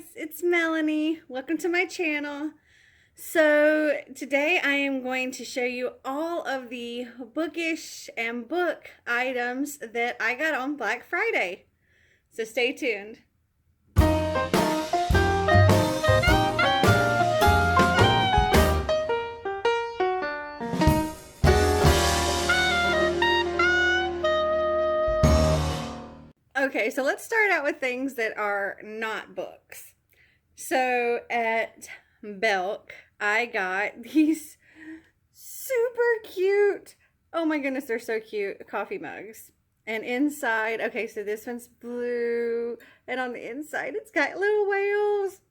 guys, it's Melanie. Welcome to my channel. So today I am going to show you all of the Bookish and book items that I got on Black Friday. So stay tuned. Okay, so let's start out with things that are not books. So at Belk, I got these super cute, oh my goodness, they're so cute, coffee mugs. And inside, okay, so this one's blue, and on the inside it's got little whales.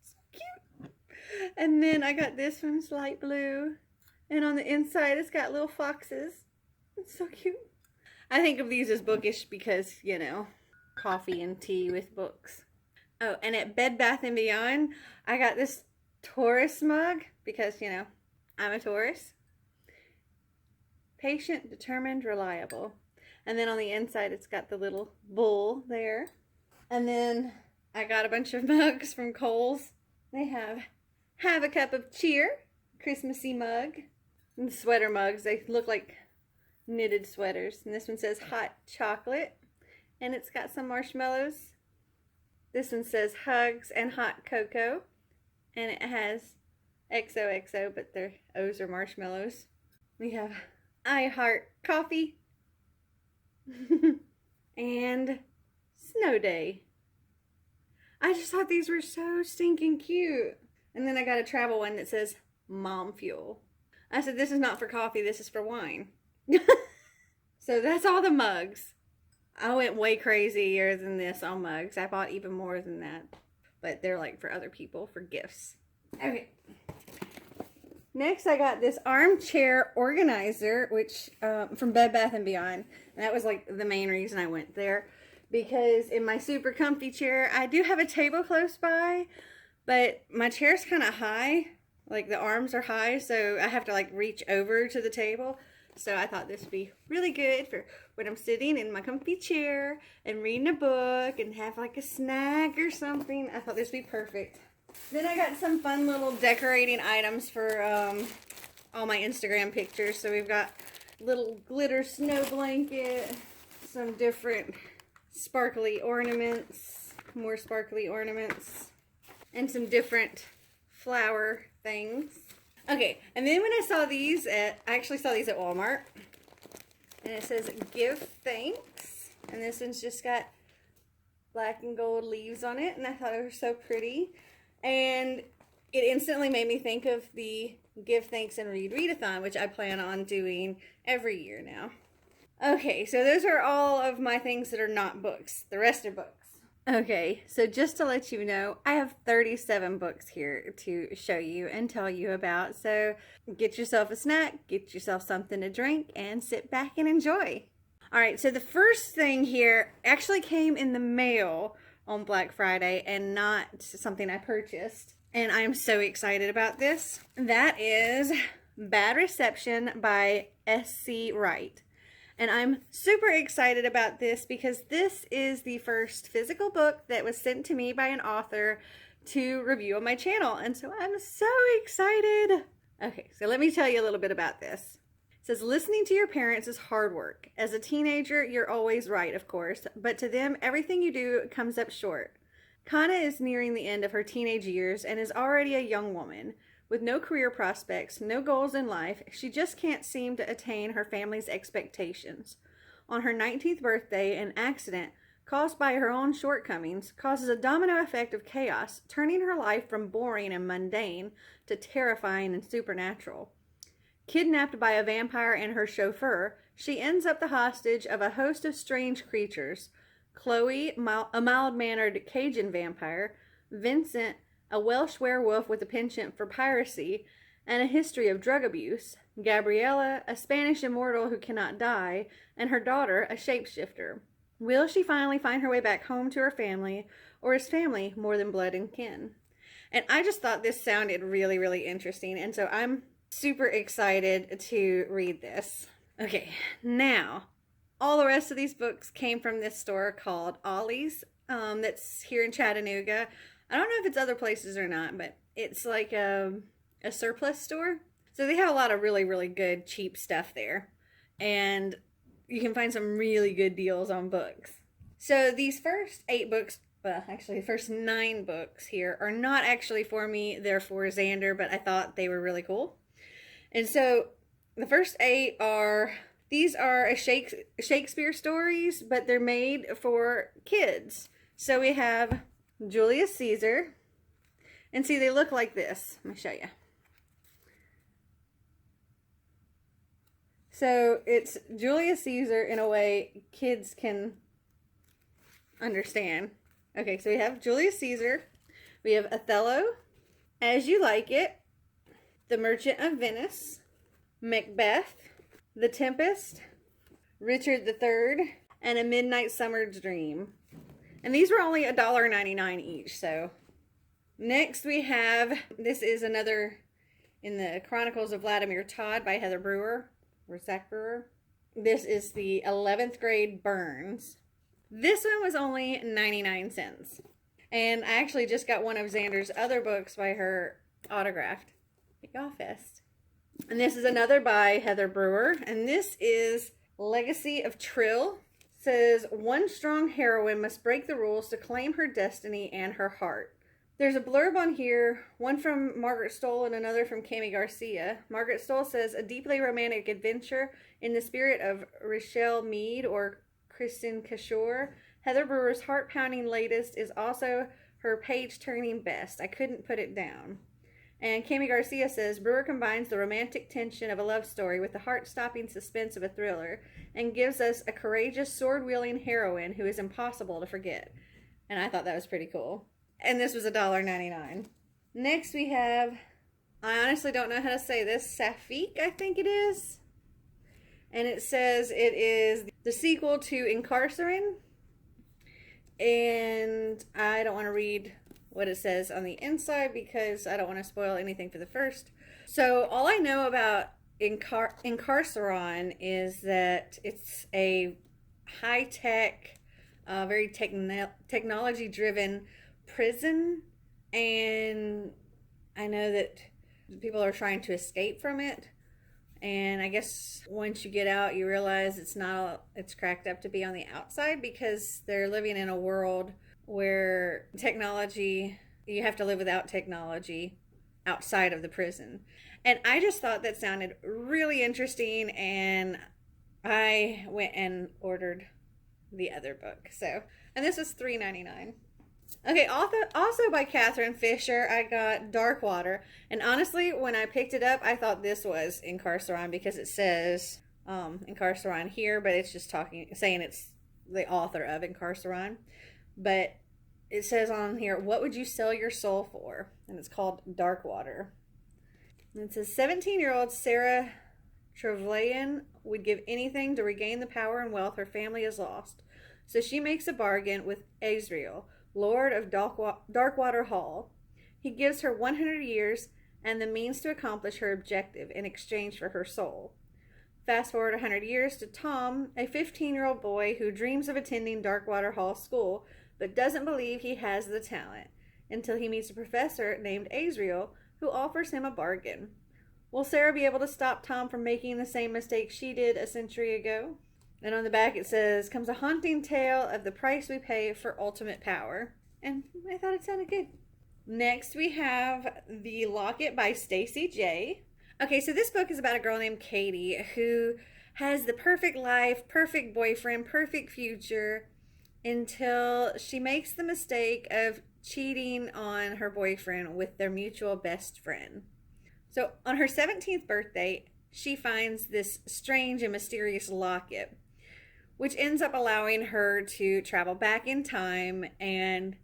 So cute. And then I got this one's light blue, and on the inside it's got little foxes. It's so cute. I think of these as bookish because, you know, coffee and tea with books. Oh, and at Bed Bath & Beyond, I got this Taurus mug because, you know, I'm a Taurus. Patient, determined, reliable. And then on the inside, it's got the little bull there. And then I got a bunch of mugs from Kohl's. They have a cup of cheer, Christmassy mug. And sweater mugs, they look like knitted sweaters. And this one says hot chocolate. And it's got some marshmallows. This one says hugs and hot cocoa. And it has XOXO, but their O's are marshmallows. We have I Heart Coffee. And Snow Day. I just thought these were so stinking cute. And then I got a travel one that says Mom Fuel. I said, this is not for coffee, this is for wine. So that's all the mugs. I went way crazier than this on mugs. I bought even more than that. But they're like for other people, for gifts. Okay. Next I got this armchair organizer, which from Bed Bath & Beyond. And that was like the main reason I went there. Because in my super comfy chair, I do have a table close by. But my chair's kind of high. Like the arms are high, so I have to like reach over to the table. So I thought this would be really good for when I'm sitting in my comfy chair and reading a book and have like a snack or something. I thought this would be perfect. Then I got some fun little decorating items for all my Instagram pictures. So we've got little glitter snow blanket, some different sparkly ornaments, more sparkly ornaments, and some different flower things. Okay, and then when I saw these I actually saw these at Walmart, and it says give thanks, and this one's just got black and gold leaves on it, and I thought it was so pretty, and it instantly made me think of the give thanks and read readathon, which I plan on doing every year now. Okay, so those are all of my things that are not books. The rest are books. Okay, so just to let you know, I have 37 books here to show you and tell you about. So get yourself a snack, get yourself something to drink, and sit back and enjoy. Alright, so the first thing here actually came in the mail on Black Friday and not something I purchased. And I am so excited about this. That is Bad Reception by S.C. Wright. And I'm super excited about this because this is the first physical book that was sent to me by an author to review on my channel. And so I'm so excited. Okay, so let me tell you a little bit about this. It says, listening to your parents is hard work. As a teenager, you're always right, of course, but to them, everything you do comes up short. Kana is nearing the end of her teenage years and is already a young woman. With no career prospects, no goals in life, she just can't seem to attain her family's expectations. On her 19th birthday, an accident caused by her own shortcomings causes a domino effect of chaos, turning her life from boring and mundane to terrifying and supernatural. Kidnapped by a vampire and her chauffeur, she ends up the hostage of a host of strange creatures. Chloe, a mild-mannered Cajun vampire, Vincent, a Welsh werewolf with a penchant for piracy and a history of drug abuse, Gabriella, a Spanish immortal who cannot die, and her daughter, a shapeshifter. Will she finally find her way back home to her family, or is family more than blood and kin? And I just thought this sounded really, really interesting, and so I'm super excited to read this. Okay, now, all the rest of these books came from this store called Ollie's that's here in Chattanooga. I don't know if it's other places or not, but it's like a surplus store. So they have a lot of really, really good, cheap stuff there. And you can find some really good deals on books. So these first 8 books, well, actually the first 9 books here are not actually for me. They're for Xander, but I thought they were really cool. And so the first 8 are, these are Shakespeare stories, but they're made for kids. So we have Julius Caesar. And see, they look like this. Let me show you. So it's Julius Caesar in a way kids can understand. Okay, so we have Julius Caesar. We have Othello, As You Like It, The Merchant of Venice, Macbeth, The Tempest, Richard III, and A Midnight Summer's Dream. And these were only $1.99 each, so. Next we have, this is another in the Chronicles of Vladimir, Todd by Heather Brewer, or Zach Brewer. This is the 11th grade Burns. This one was only 99 cents. And I actually just got one of Xander's other books by her autographed. Y'all fest. And this is another by Heather Brewer. And this is Legacy of Trill. It says, one strong heroine must break the rules to claim her destiny and her heart. There's a blurb on here, one from Margaret Stoll and another from Cami Garcia. Margaret Stoll says, a deeply romantic adventure in the spirit of Richelle Mead or Kristen Cashore. Heather Brewer's heart-pounding latest is also her page-turning best. I couldn't put it down. And Cami Garcia says, Brewer combines the romantic tension of a love story with the heart-stopping suspense of a thriller and gives us a courageous, sword-wielding heroine who is impossible to forget. And I thought that was pretty cool. And this was $1.99. Next we have, I honestly don't know how to say this, Sapphique, I think it is. And it says it is the sequel to Incarcerine. And I don't want to read what it says on the inside because I don't want to spoil anything for the first. So all I know about Incarcerine is that it's a high-tech, very technology-driven prison, and I know that people are trying to escape from it, and I guess once you get out you realize it's cracked up to be on the outside because they're living in a world where technology, you have to live without technology outside of the prison. And I just thought that sounded really interesting, and I went and ordered the other book. So, and this was $3.99. Okay, also by Catherine Fisher, I got Dark Water. And honestly, when I picked it up, I thought this was Incarcerine because it says Incarcerine here, but it's just saying it's the author of Incarcerine. But it says on here, what would you sell your soul for? And it's called Dark Water. And it says 17-year-old Sarah Trevelyan would give anything to regain the power and wealth her family has lost. So she makes a bargain with Azrael, Lord of Darkwater Hall. He gives her 100 years and the means to accomplish her objective in exchange for her soul. Fast forward 100 years to Tom, a 15-year-old boy who dreams of attending Darkwater Hall School, but doesn't believe he has the talent, until he meets a professor named Azrael, who offers him a bargain. Will Sarah be able to stop Tom from making the same mistake she did a century ago? And on the back it says, comes a haunting tale of the price we pay for ultimate power. And I thought it sounded good. Next we have The Locket by Stacey J. Okay, so this book is about a girl named Katie who has the perfect life, perfect boyfriend, perfect future, until she makes the mistake of cheating on her boyfriend with their mutual best friend. So on her 17th birthday, she finds this strange and mysterious locket, which ends up allowing her to travel back in time and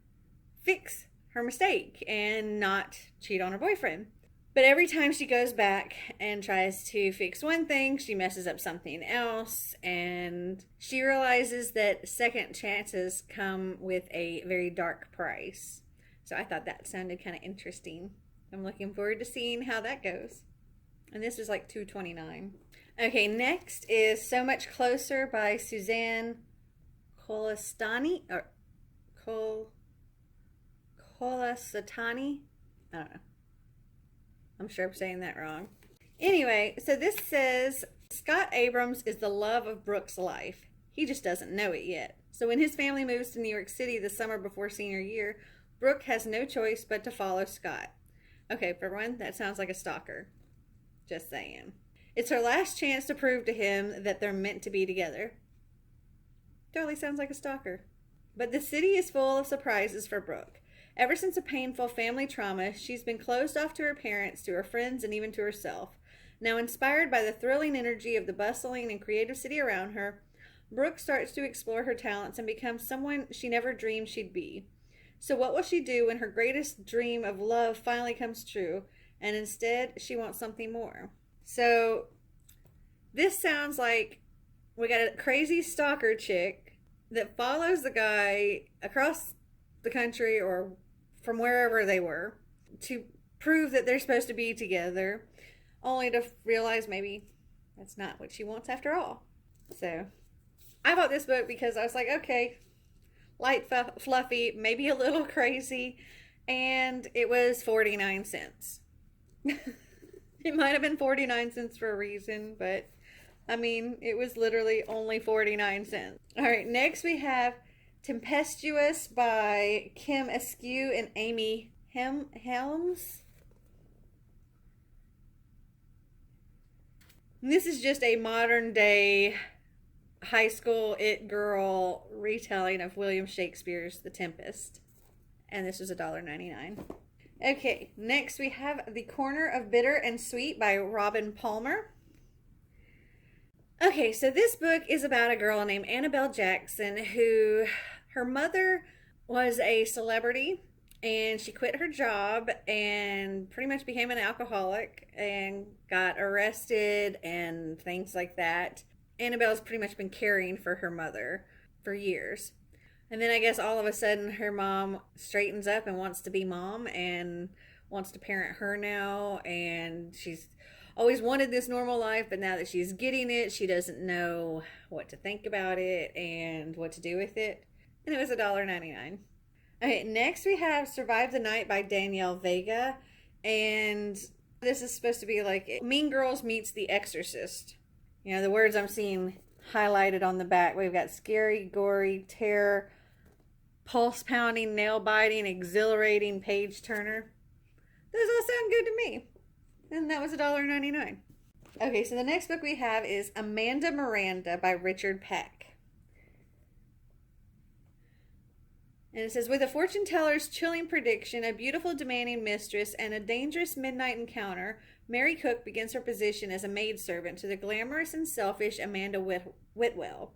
fix her mistake and not cheat on her boyfriend. But every time she goes back and tries to fix one thing, she messes up something else, and she realizes that second chances come with a very dark price. So I thought that sounded kind of interesting. I'm looking forward to seeing how that goes. And this is like $2.29. Okay, next is So Much Closer by Suzanne Kolestani, or Kolasatani. I don't know. I'm sure I'm saying that wrong. Anyway, so this says, Scott Abrams is the love of Brooke's life. He just doesn't know it yet. So when his family moves to New York City the summer before senior year, Brooke has no choice but to follow Scott. Okay, for one, that sounds like a stalker. Just saying. It's her last chance to prove to him that they're meant to be together. Totally sounds like a stalker. But the city is full of surprises for Brooke. Ever since a painful family trauma, she's been closed off to her parents, to her friends, and even to herself. Now, inspired by the thrilling energy of the bustling and creative city around her, Brooke starts to explore her talents and become someone she never dreamed she'd be. So what will she do when her greatest dream of love finally comes true, and instead she wants something more? So this sounds like we got a crazy stalker chick that follows the guy across the country or from wherever they were to prove that they're supposed to be together, only to realize maybe that's not what she wants after all. So I bought this book because I was like, okay, light, fluffy, maybe a little crazy, and it was 49 cents. It might have been 49 cents for a reason, but I mean, it was literally only 49 cents. All right, next we have Tempestuous by Kim Askew and Amy Helms. And this is just a modern day high school it girl retelling of William Shakespeare's The Tempest. And this was $1.99. Okay, next we have The Corner of Bitter and Sweet by Robin Palmer. Okay, so this book is about a girl named Annabelle Jackson who, her mother was a celebrity and she quit her job and pretty much became an alcoholic and got arrested and things like that. Annabelle's pretty much been caring for her mother for years. And then I guess all of a sudden her mom straightens up and wants to be mom and wants to parent her now. And she's always wanted this normal life, but now that she's getting it, she doesn't know what to think about it and what to do with it. And it was $1.99. Okay, next we have Survive the Night by Danielle Vega. And this is supposed to be like Mean Girls meets The Exorcist. You know, the words I'm seeing highlighted on the back. We've got scary, gory, terror, pulse-pounding, nail-biting, exhilarating, page-turner. Those all sound good to me. And that was $1.99. Okay, so the next book we have is Amanda Miranda by Richard Peck. And it says, with a fortune teller's chilling prediction, a beautiful demanding mistress, and a dangerous midnight encounter, Mary Cook begins her position as a maidservant to the glamorous and selfish Amanda Whitwell.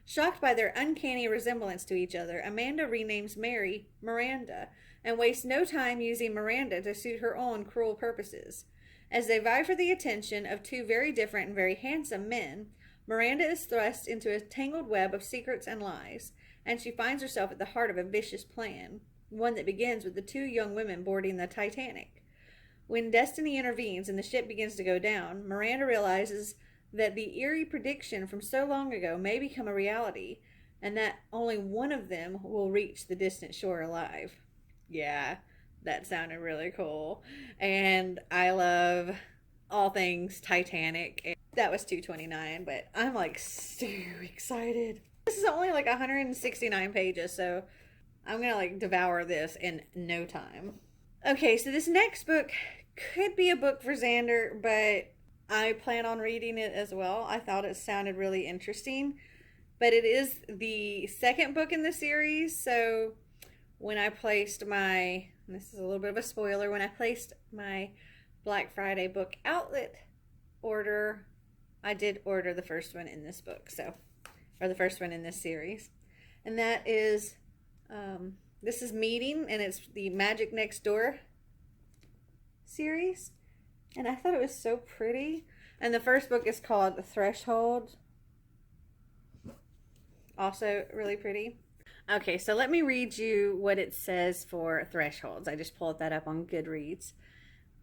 Shocked by their uncanny resemblance to each other, Amanda renames Mary Miranda and wastes no time using Miranda to suit her own cruel purposes. As they vie for the attention of two very different and very handsome men, Miranda is thrust into a tangled web of secrets and lies, and she finds herself at the heart of a vicious plan, one that begins with the two young women boarding the Titanic. When destiny intervenes and the ship begins to go down, Miranda realizes that the eerie prediction from so long ago may become a reality, and that only one of them will reach the distant shore alive. Yeah, that sounded really cool. And I love all things Titanic. That was $2.29, but I'm like so excited. This is only like 169 pages, so I'm gonna like devour this in no time. Okay, so this next book could be a book for Xander, but I plan on reading it as well. I thought it sounded really interesting, but it is the second book in the series. So when I placed my, this is a little bit of a spoiler, when I placed my Black Friday book outlet order, I did order the first one in this book, or the first one in this series. And that is, this is Meeting, and it's the Magic Next Door series. And I thought it was so pretty. And the first book is called The Threshold. Also really pretty. Okay, so let me read you what it says for Thresholds. I just pulled that up on Goodreads.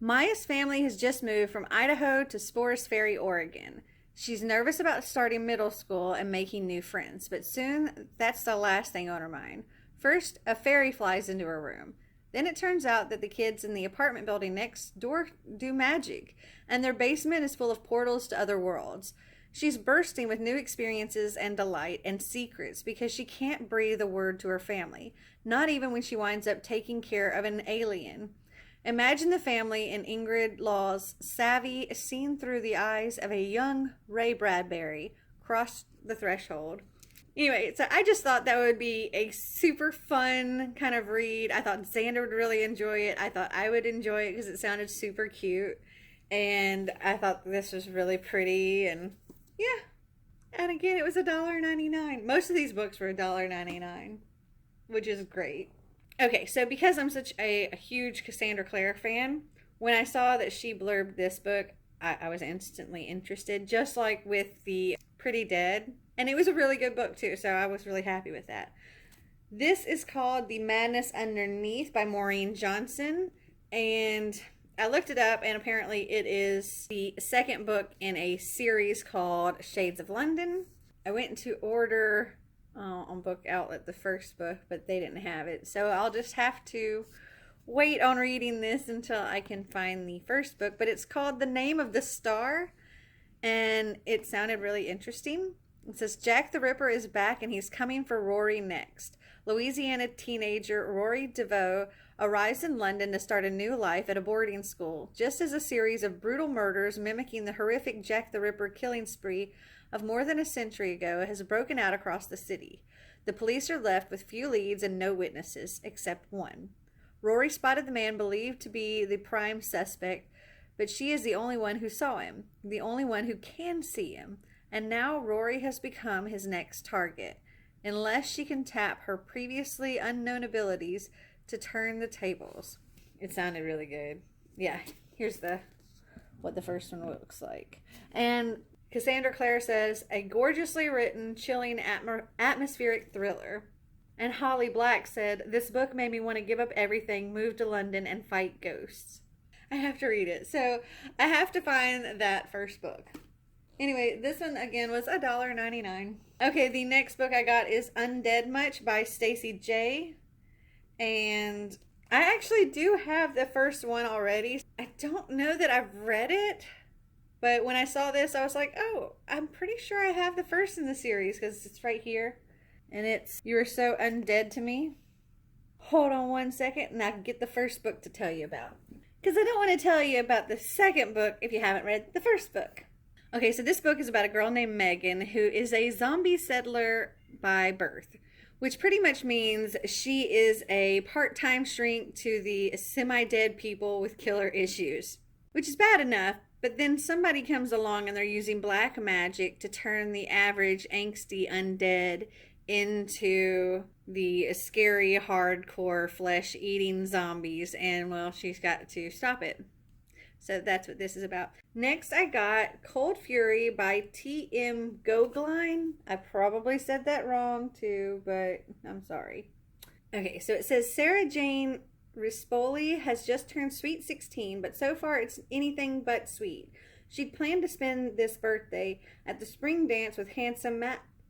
Maya's family has just moved from Idaho to Spores Ferry, Oregon. She's nervous about starting middle school and making new friends, but soon that's the last thing on her mind. First, a fairy flies into her room. Then it turns out that the kids in the apartment building next door do magic, and their basement is full of portals to other worlds. She's bursting with new experiences and delight and secrets because she can't breathe a word to her family, not even when she winds up taking care of an alien. Imagine the family in Ingrid Law's Savvy seen through the eyes of a young Ray Bradbury cross the threshold. Anyway, so I just thought that would be a super fun kind of read. I thought Xander would really enjoy it. I thought I would enjoy it because it sounded super cute. And I thought this was really pretty. And yeah. And again, it was $1.99. Most of these books were $1.99, which is great. Okay, so because I'm such a huge Cassandra Clare fan, when I saw that she blurbed this book, I was instantly interested, just like with the Pretty Dead. And it was a really good book too, so I was really happy with that. This is called The Madness Underneath by Maureen Johnson. And I looked it up, and apparently it is the second book in a series called Shades of London. I went to order on Book Outlet the first book, but they didn't have it. So I'll just have to wait on reading this until I can find the first book. But it's called The Name of the Star, and it sounded really interesting. It says, Jack the Ripper is back and he's coming for Rory next. Louisiana teenager Rory DeVoe arrives in London to start a new life at a boarding school, just as a series of brutal murders mimicking the horrific Jack the Ripper killing spree of more than a century ago has broken out across the city. The police are left with few leads and no witnesses, except one. Rory spotted the man believed to be the prime suspect, but she is the only one who saw him, the only one who can see him. And now Rory has become his next target, unless she can tap her previously unknown abilities to turn the tables. It sounded really good. Yeah, here's what the first one looks like. And Cassandra Clare says, a gorgeously written, chilling, atmospheric thriller. And Holly Black said, this book made me want to give up everything, move to London, and fight ghosts. I have to read it. So I have to find that first book. Anyway, this one again was $1.99. Okay, the next book I got is Undead Much by Stacey J. And I actually do have the first one already. I don't know that I've read it, but when I saw this, I was like, oh, I'm pretty sure I have the first in the series because it's right here. And it's You Are So Undead to Me. Hold on one second and I can get the first book to tell you about. Because I don't want to tell you about the second book if you haven't read the first book. Okay, so this book is about a girl named Megan who is a zombie settler by birth, which pretty much means she is a part-time shrink to the semi-dead people with killer issues, which is bad enough, but then somebody comes along and they're using black magic to turn the average angsty undead into the scary, hardcore, flesh-eating zombies, and, well, she's got to stop it. So that's what this is about. Next, I got Cold Fury by T.M. Gogline. I probably said that wrong too, but I'm sorry. Okay, so it says Sarah Jane Rispoli has just turned sweet 16, but so far it's anything but sweet. She'd planned to spend this birthday at the spring dance with handsome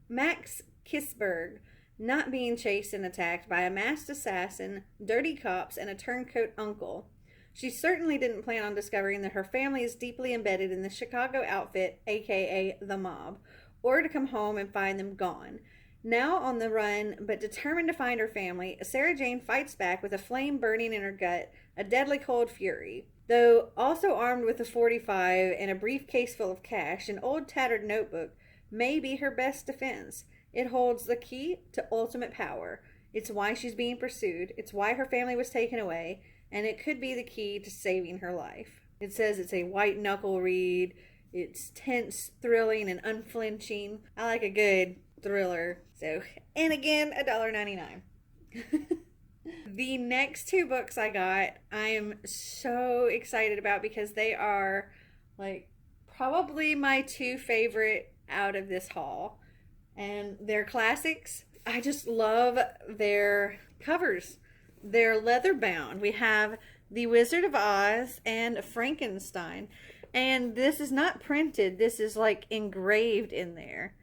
Max Kissberg, not being chased and attacked by a masked assassin, dirty cops, and a turncoat uncle. She certainly didn't plan on discovering that her family is deeply embedded in the Chicago outfit, aka the mob, or to come home and find them gone. Now on the run, but determined to find her family, Sarah Jane fights back with a flame burning in her gut, a deadly cold fury. Though also armed with a .45 and a briefcase full of cash, an old tattered notebook may be her best defense. It holds the key to ultimate power. It's why she's being pursued. It's why her family was taken away. And it could be the key to saving her life. It says it's a white knuckle read. It's tense, thrilling, and unflinching. I like a good thriller. So, and again, $1.99. The next two books I got, I am so excited about because they are like probably my two favorite out of this haul. And they're classics. I just love their covers. They're leather bound. We have The Wizard of Oz and Frankenstein. And this is not printed. This is like engraved in there.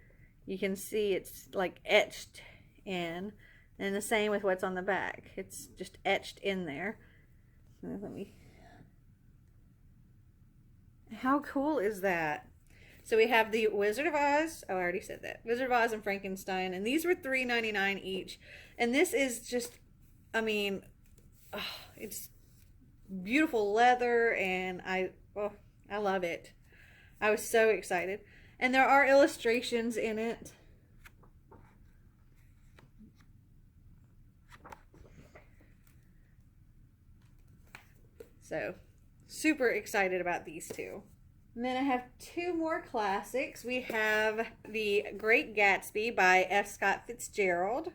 You can see it's like etched in. And the same with what's on the back. It's just etched in there. Let me... How cool is that? So we have the Wizard of Oz. Oh, I already said that. Wizard of Oz and Frankenstein. And these were $3.99 each. And this is just, I mean, oh, it's beautiful leather. And I love it. I was so excited. And there are illustrations in it. So, super excited about these two. And then I have two more classics. We have The Great Gatsby by F. Scott Fitzgerald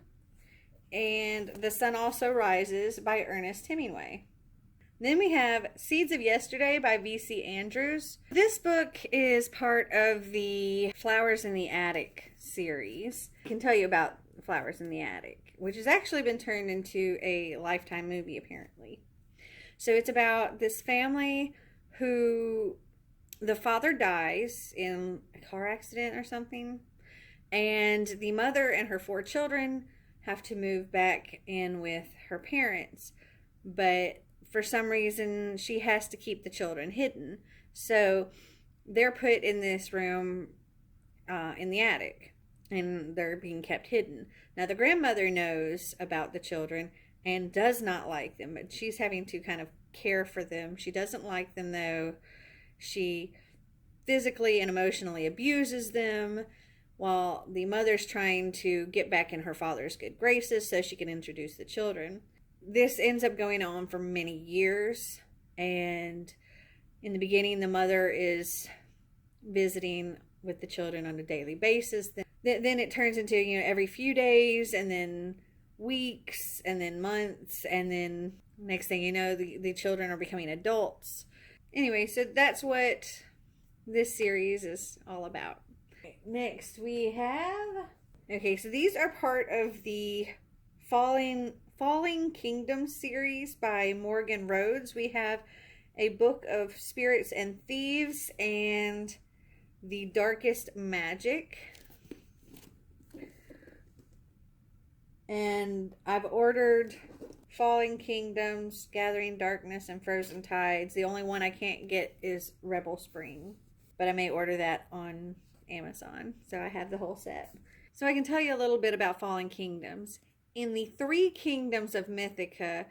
and The Sun Also Rises by Ernest Hemingway. Then we have Seeds of Yesterday by V.C. Andrews. This book is part of the Flowers in the Attic series. I can tell you about Flowers in the Attic, which has actually been turned into a Lifetime movie apparently. So it's about this family who the father dies in a car accident or something, and the mother and her 4 children have to move back in with her parents, but for some reason she has to keep the children hidden. So they're put in this room in the attic, and they're being kept hidden. Now the grandmother knows about the children and does not like them, but she's having to kind of care for them. She doesn't like them though. She physically and emotionally abuses them, while the mother's trying to get back in her father's good graces so she can introduce the children. This ends up going on for many years, and in the beginning the mother is visiting with the children on a daily basis. Then it turns into, you know, every few days, and then weeks, and then months, and then next thing you know, the children are becoming adults. Anyway, so that's what this series is all about. Next we have... Okay, so these are part of the Falling Kingdom series by Morgan Rhodes. We have A Book of Spirits and Thieves and The Darkest Magic. And I've ordered Falling Kingdoms, Gathering Darkness, and Frozen Tides. The only one I can't get is Rebel Spring, but I may order that on Amazon. So I have the whole set. So I can tell you a little bit about Fallen Kingdoms. In the 3 kingdoms of Mythica,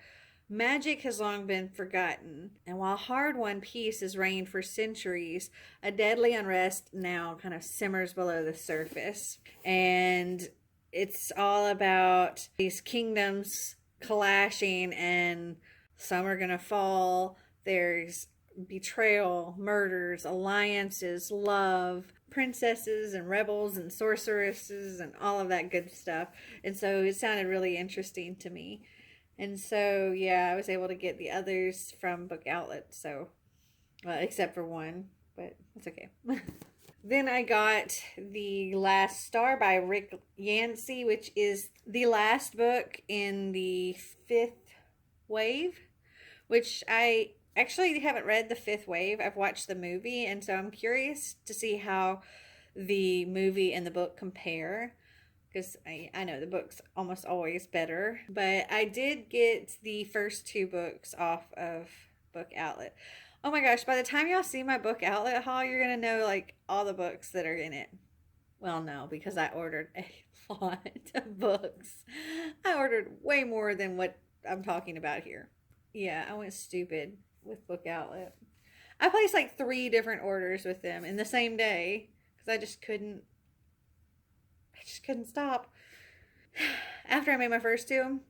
magic has long been forgotten, and while hard-won peace has reigned for centuries, a deadly unrest now kind of simmers below the surface. And it's all about these kingdoms clashing, and some are gonna fall. There's betrayal, murders, alliances, love, princesses and rebels and sorceresses and all of that good stuff. And so it sounded really interesting to me. And so, yeah, I was able to get the others from Book Outlet. So, well, except for one, but it's okay. Then I got The Last Star by Rick Yancey, which is the last book in the 5th wave, which I actually haven't read the 5th wave. I've watched the movie, and so I'm curious to see how the movie and the book compare, because I know the book's almost always better. But I did get the first 2 books off of Book Outlet. Oh my gosh, by the time y'all see my Book Outlet haul, you're going to know like all the books that are in it. Well, no, because I ordered a lot of books. I ordered way more than what I'm talking about here. Yeah, I went stupid with Book Outlet. I placed like 3 different orders with them in the same day because I just couldn't stop. After I made my first 2,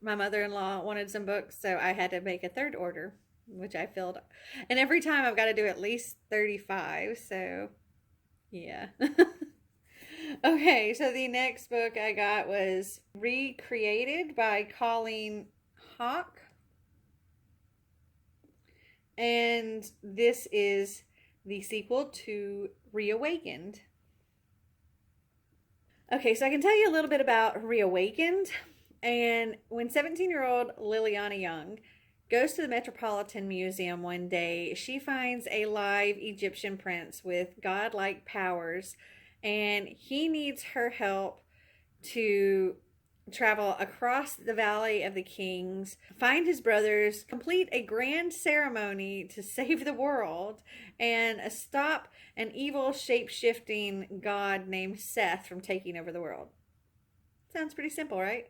my mother-in-law wanted some books, so I had to make a 3rd order, which I filled. And every time I've got to do at least 35, so yeah. Okay, so the next book I got was Recreated by Colleen Hawke. And this is the sequel to Reawakened. Okay, so I can tell you a little bit about Reawakened. And when 17-year-old Liliana Young goes to the Metropolitan Museum one day, she finds a live Egyptian prince with godlike powers, and he needs her help to travel across the Valley of the Kings, find his brothers, complete a grand ceremony to save the world, and stop an evil shape-shifting god named Seth from taking over the world. Sounds pretty simple, right?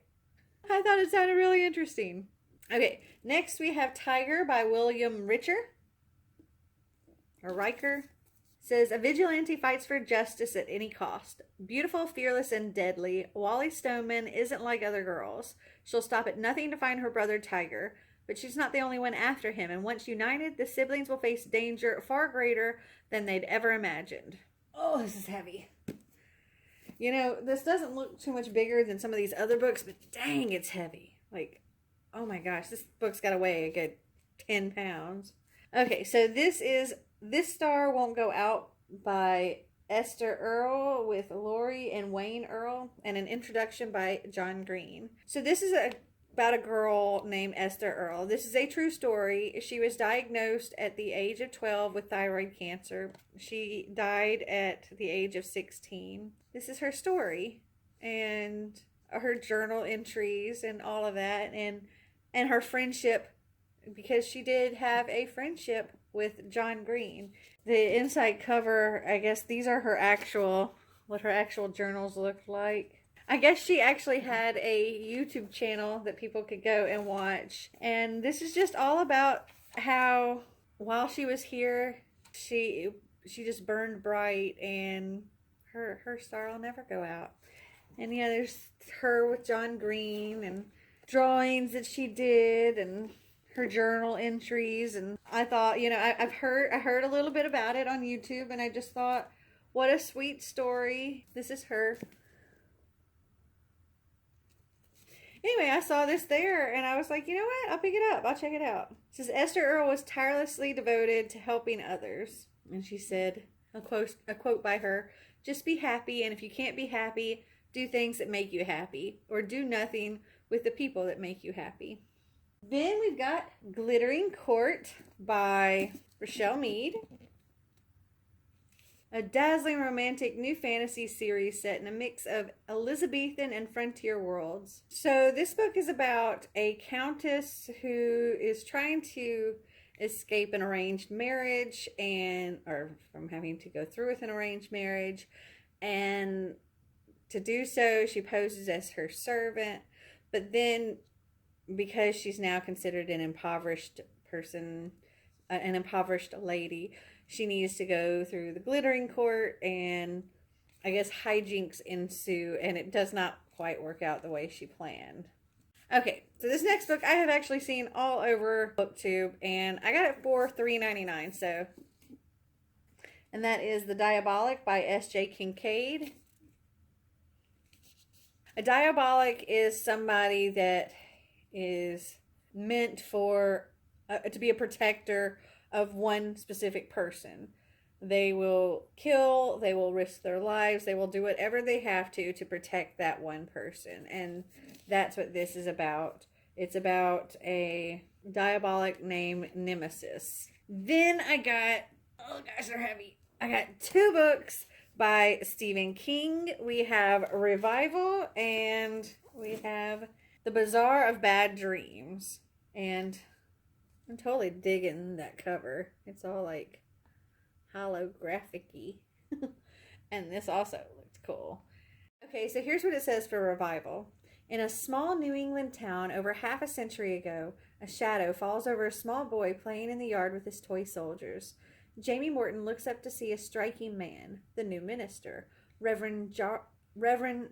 I thought it sounded really interesting. Okay, next we have Tiger by William Riker. Says, a vigilante fights for justice at any cost. Beautiful, fearless, and deadly, Wally Stoneman isn't like other girls. She'll stop at nothing to find her brother Tiger, but she's not the only one after him, and once united, the siblings will face danger far greater than they'd ever imagined. Oh, this is heavy. You know, this doesn't look too much bigger than some of these other books, but dang, it's heavy. Like, oh my gosh, this book's got to weigh a good 10 pounds. Okay, so this is This Star Won't Go Out by Esther Earle with Lori and Wayne Earle, and an introduction by John Green. So this is about a girl named Esther Earle. This is a true story. She was diagnosed at the age of 12 with thyroid cancer. She died at the age of 16. This is her story and her journal entries and all of that, and her friendship, because she did have a friendship with John Green. The inside cover, I guess these are what her actual journals looked like. I guess she actually had a YouTube channel that people could go and watch. And this is just all about how while she was here, she just burned bright, and her star will never go out. And yeah, there's her with John Green and drawings that she did and her journal entries. And I thought, you know, I heard a little bit about it on YouTube, and I just thought, what a sweet story. This is her. Anyway, I saw this there, and I was like, you know what? I'll pick it up. I'll check it out. It says, Esther Earle was tirelessly devoted to helping others. And she said, a quote by her, just be happy, and if you can't be happy, do things that make you happy, or do nothing with the people that make you happy. Then we've got Glittering Court by Rochelle Mead. A dazzling romantic new fantasy series set in a mix of Elizabethan and frontier worlds. So this book is about a countess who is trying to escape an arranged marriage, or from having to go through with an arranged marriage. And to do so, she poses as her servant. But then, because she's now considered an impoverished person, an impoverished lady, she needs to go through the glittering court, and I guess hijinks ensue, and it does not quite work out the way she planned. Okay, so this next book I have actually seen all over BookTube, and I got it for $3.99. So, and that is The Diabolic by S.J. Kincaid. A diabolic is somebody that is meant for to be a protector of one specific person. They will kill, they will risk their lives, they will do whatever they have to protect that one person. And that's what this is about. It's about a diabolic named Nemesis. Then I got, oh gosh, they're heavy. I got 2 books by Stephen King. We have Revival, and we have The Bazaar of Bad Dreams. And I'm totally digging that cover. It's all like holographic-y. And this also looks cool. Okay, so here's what it says for Revival. In a small New England town over half a century ago, a shadow falls over a small boy playing in the yard with his toy soldiers. Jamie Morton looks up to see a striking man, the new minister, Reverend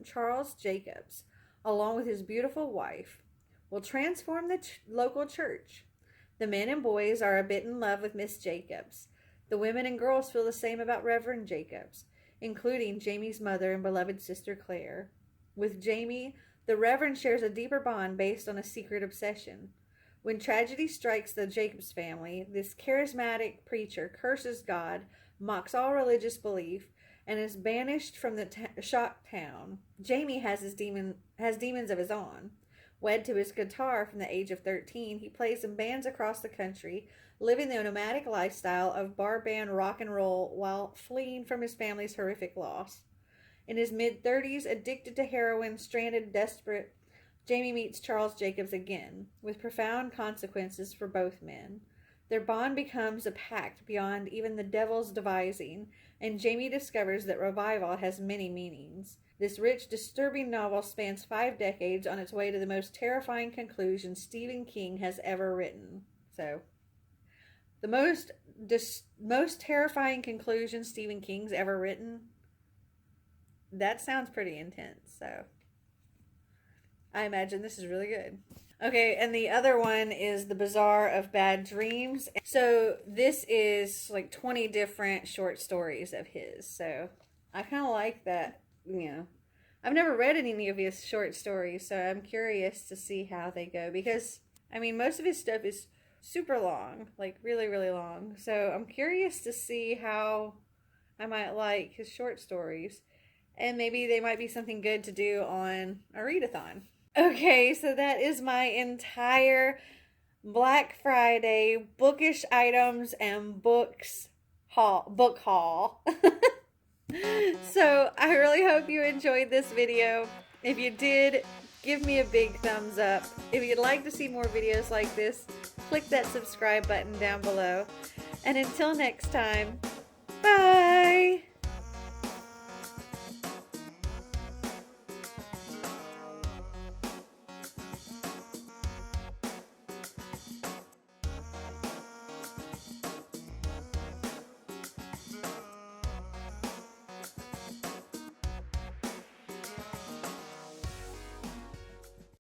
Charles Jacobs, along with his beautiful wife, will transform the local church. The men and boys are a bit in love with Miss Jacobs. The women and girls feel the same about Reverend Jacobs, including Jamie's mother and beloved sister Claire. With Jamie, the Reverend shares a deeper bond based on a secret obsession. When tragedy strikes the Jacobs family, this charismatic preacher curses God, mocks all religious belief, and is banished from the shocked town. Jamie has demons of his own. Wed to his guitar from the age of 13, he plays in bands across the country, living the nomadic lifestyle of bar band rock and roll while fleeing from his family's horrific loss. In his mid-30s, addicted to heroin, stranded, desperate, Jamie meets Charles Jacobs again, with profound consequences for both men. Their bond becomes a pact beyond even the devil's devising, and Jamie discovers that revival has many meanings. This rich, disturbing novel spans 5 decades on its way to the most terrifying conclusion Stephen King has ever written. So, the most terrifying conclusion Stephen King's ever written? That sounds pretty intense, so I imagine this is really good. Okay, and the other one is The Bazaar of Bad Dreams. So this is like 20 different short stories of his. So I kind of like that, you know. I've never read any of his short stories, so I'm curious to see how they go. Because, I mean, most of his stuff is super long, like really, really long. So I'm curious to see how I might like his short stories. And maybe they might be something good to do on a readathon. Okay, so that is my entire Black Friday Bookish items and book haul. So I really hope you enjoyed this video. If you did, give me a big thumbs up. If you'd like to see more videos like this, click that subscribe button down below. And until next time, bye!